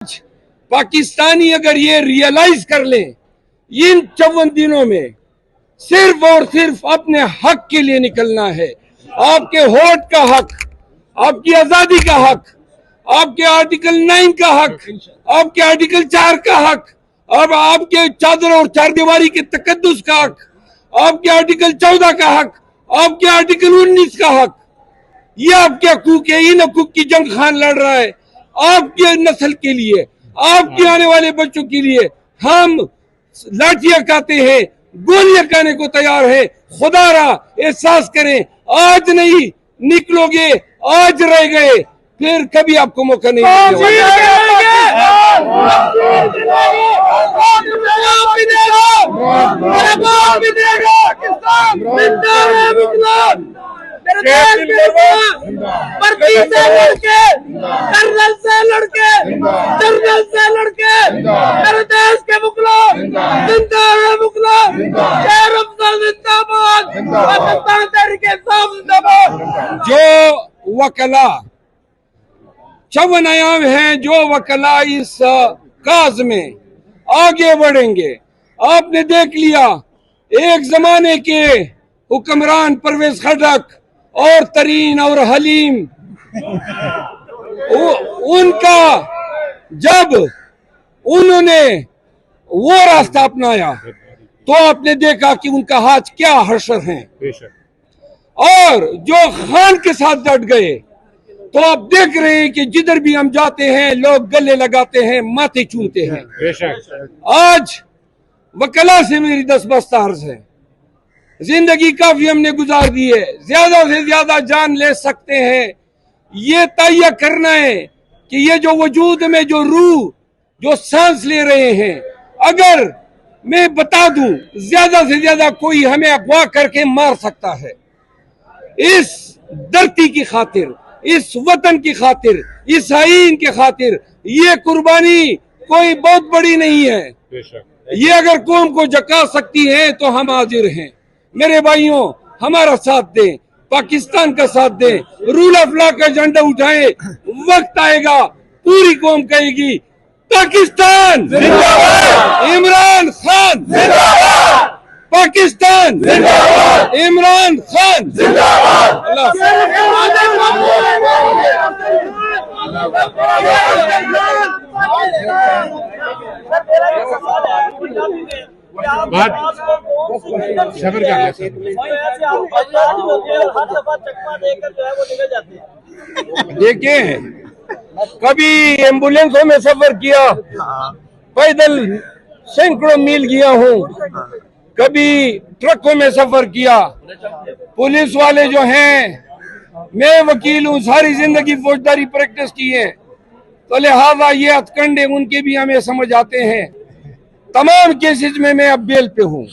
पाकिस्तानी अगर ये रियलाइज कर लें इन 54 दिनों में सिर्फ और सिर्फ अपने हक के लिए निकलना है, आपके वोट का हक, आपकी आजादी का हक, आपके आर्टिकल 9 का हक, आपके आर्टिकल 4 का हक, अब आपके चादर और चारदीवारी के तकद्दुस का हक, आपके आर्टिकल 14 का हक, आपके आर्टिकल 19 का हक, ये आपके हकूक है। इन हकूक की जंग खान लड़ रहा है आपके नस्ल के लिए, आपके आने वाले बच्चों के लिए। हम लाठियां खाते हैं, गोलियां खाने को तैयार है। खुदारा एहसास करें, आज नहीं निकलोगे, आज रह गए, फिर कभी आपको मौका नहीं कर्नल से लड़के मेरे देश के मुगलों जिंदा है मुगलों, शेर अफजल जिंदाबाद, पाकिस्तान तहरीके इंसाफ जिंदाबाद। जो वकला 54 आयाम हैं, जो वकला इस काज में आगे बढ़ेंगे, आपने देख लिया एक जमाने के हुक्मरान परवेज खटक और तरीन और हलीम, उनका जब उन्होंने वो रास्ता अपनाया तो आपने देखा कि उनका हाथ क्या हशर है, और जो खान के साथ डट गए तो आप देख रहे हैं कि जिधर भी हम जाते हैं लोग गले लगाते हैं, माथे चूमते हैं। आज वकला से मेरी 10 अर्ज है, जिंदगी काफी हमने गुजार दी है, ज्यादा से ज्यादा जान ले सकते हैं। ये तय करना है कि ये जो वजूद में जो रूह जो सांस ले रहे हैं, अगर मैं बता दूं ज्यादा से ज्यादा कोई हमें अगवा करके मार सकता है, इस धरती की खातिर, इस वतन की खातिर, इस आईन के खातिर ये कुर्बानी कोई बहुत बड़ी नहीं है। ये अगर कौम को जका सकती है तो हम हाजिर हैं। मेरे भाइयों, हमारा साथ दें, पाकिस्तान का साथ दें, रूल ऑफ लॉ का झंडा उठाएं। वक्त आएगा पूरी कौम कहेगी पाकिस्तान जिंदाबाद, इमरान खान जिंदाबाद, पाकिस्तान जिंदाबाद, इमरान खान जिंदाबाद। देखिए, कभी एम्बुलेंसों में सफर किया, पैदल सैकड़ों मील गया हूँ, कभी ट्रकों में सफर किया। पुलिस वाले जो हैं, मैं वकील हूँ, सारी जिंदगी फौजदारी प्रैक्टिस की है, तो लिहाजा ये हथकंडे उनके भी हमें समझ आते हैं। तमाम केसेस में मैं अब बेल पे हूँ,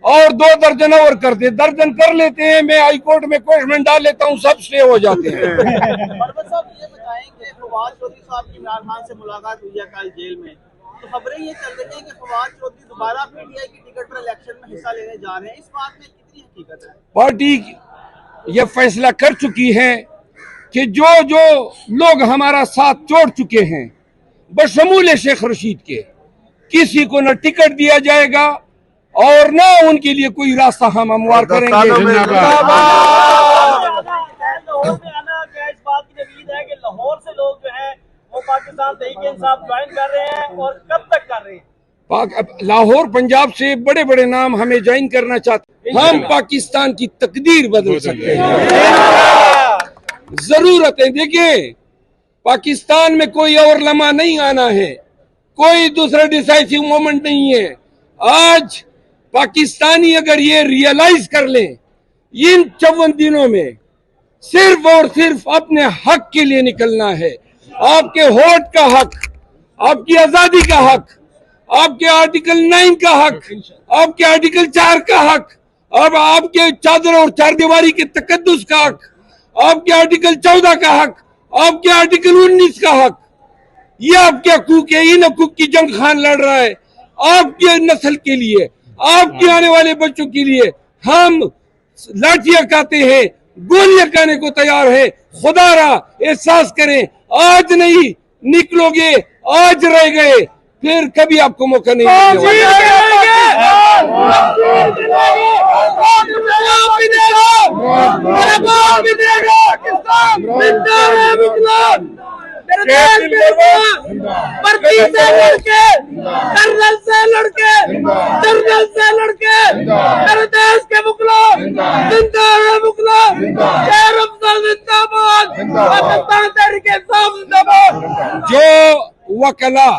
और 2 दर्जन और करते, दर्जन कर लेते हैं, मैं हाई कोर्ट में क्वेश्चन डाल लेता हूँ, सब स्टे हो जाते हैं। साहब ये बताएंगे, फवाद चौधरी साहब की इमरान खान से मुलाकात हुई है कल जेल में, तो खबरें ये चल रही है कि फवाद चौधरी दोबारा पीटीआई की टिकट पर इलेक्शन में हिस्सा लेने जा रहे हैं, इस बात में कितनी हकीकत है? पार्टी ये फैसला कर चुकी है कि जो जो लोग हमारा साथ छोड़ चुके हैं, बशमूल शेख रशीद के, किसी को न टिकट दिया जाएगा और न उनके लिए कोई रास्ता हम हमवार करेंगे। इस बात की उम्मीद है कि लाहौर से लोग जो है वो पाकिस्तान तहरीके इंसाफ ज्वाइन कर रहे हैं, और कब तक कर रहे हैं? लाहौर पंजाब से बड़े बड़े नाम हमें ज्वाइन करना चाहते हैं। हम पाकिस्तान की तकदीर बदल सकते हैं, जरूरत है। देखिए, पाकिस्तान में कोई और लम्हा नहीं आना है, कोई दूसरा डिसाइसिव मोमेंट नहीं है। आज पाकिस्तानी अगर ये रियलाइज कर लें इन 54 दिनों में सिर्फ और सिर्फ अपने हक के लिए निकलना है, आपके वोट का हक, आपकी आजादी का हक, आपके आर्टिकल 9 का हक, आपके आर्टिकल 4 का हक, अब आपके चादर और चारदीवारी के तकद्दुस का हक, आपके आर्टिकल 14 का हक, आपके आर्टिकल 19 का हक, ये आपके हकूक है। इन हकूक की जंग खान लड़ रहा है आपके नस्ल के लिए, आपके आने वाले बच्चों के लिए। हम लाठियां खाते हैं, गोलियां खाने को तैयार है। खुदारा एहसास करें, आज नहीं निकलोगे, आज रह गए, फिर कभी आपको मौका नहीं मेरे देश के मुगलों जिंदा है मुगलों, पाकिस्तान तहरीके इंसाफ जिंदाबाद। जो वकला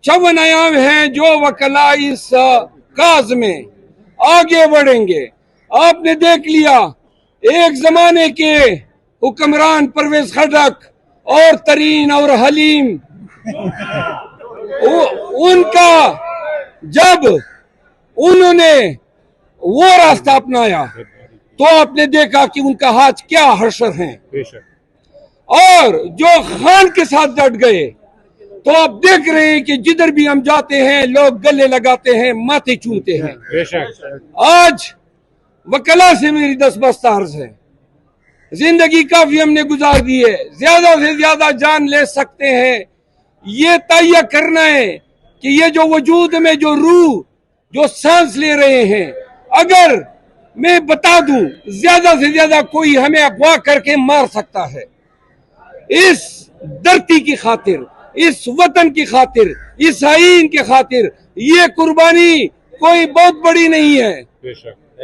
54 आयाम हैं, जो वकला इस काज में आगे बढ़ेंगे। आपने देख लिया एक जमाने के हुक्मरान परवेज खटक और तरीन और हलीम, उनका जब उन्होंने वो रास्ता अपनाया तो आपने देखा कि उनका हाथ क्या हशर है। और जो खान के साथ डट गए तो आप देख रहे हैं कि जिधर भी हम जाते हैं लोग गले लगाते हैं, माथे चूमते हैं। आज वकला से मेरी 10 बस्तार्ज है, जिंदगी काफी हमने गुजार दी है, ज्यादा से ज्यादा जान ले सकते हैं। ये तय करना है कि ये जो वजूद में जो रूह जो सांस ले रहे हैं, अगर मैं बता दूं ज्यादा से ज्यादा कोई हमें अगवा करके मार सकता है। इस धरती की खातिर, इस वतन की खातिर, इस आईन की खातिर ये कुर्बानी कोई बहुत बड़ी नहीं है।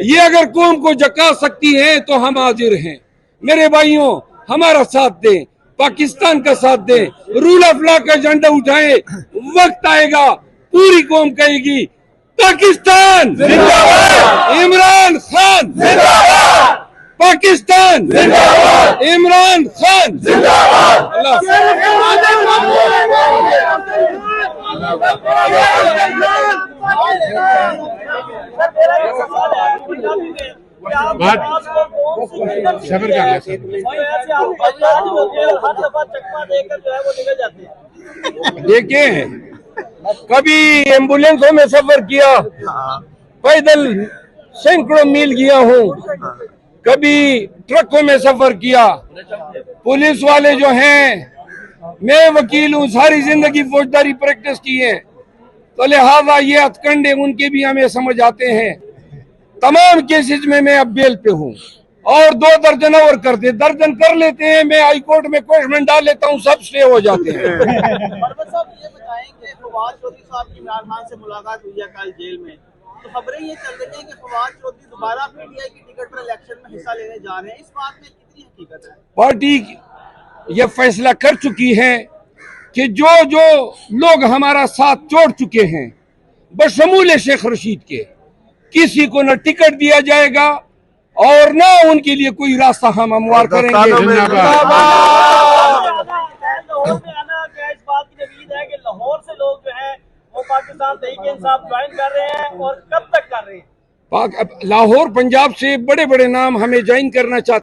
ये अगर कौम को जगा सकती है तो हम हाजिर हैं। मेरे भाइयों, हमारा साथ दें, पाकिस्तान का साथ दें, रूल ऑफ लॉ का झंडा उठाएं। वक्त आएगा पूरी कौम कहेगी पाकिस्तान जिंदाबाद, इमरान खान जिंदाबाद, पाकिस्तान जिंदाबाद, इमरान खान जिंदाबाद। देखिए, कभी एम्बुलेंसों में सफर किया, पैदल सैकड़ों मील गया हूँ, कभी ट्रकों में सफर किया। पुलिस वाले जो हैं, मैं वकील हूँ, सारी जिंदगी फौजदारी प्रैक्टिस की है, तो लिहाजा ये हथकंडे उनके भी हमें समझ आते हैं। तमाम केसेस में मैं अब बेल पे हूँ और 2 दर्जन और दर्जन कर लेते हैं। मैं हाई कोर्ट में क्वेश्चन डाल लेता हूँ, सब स्टे हो जाते हैं। साहब ये बताएंगे, फवाद चौधरी साहब की इमरान खान से मुलाकात हुई है कल जेल में, तो खबरें ये चल रही हैं कि फवाद चौधरी दोबारा पीटीआई की टिकट पर इलेक्शन में हिस्सा लेने जा रहे हैं। इस बात में कितनी हकीकत है? पार्टी ये फैसला कर चुकी है कि जो जो लोग हमारा साथ छोड़ चुके हैं, बशमूल शेख रशीद के, किसी को न टिकट दिया जाएगा और न उनके लिए कोई रास्ता हम हमवार करेंगे। लाहौर में आना क्या इस बात की उम्मीद है कि लाहौर से लोग जो है वो पाकिस्तान तहरीके इंसाफ ज्वाइन कर रहे हैं, और कब तक कर रहे हैं? लाहौर पंजाब से बड़े बड़े नाम हमें ज्वाइन करना चाहते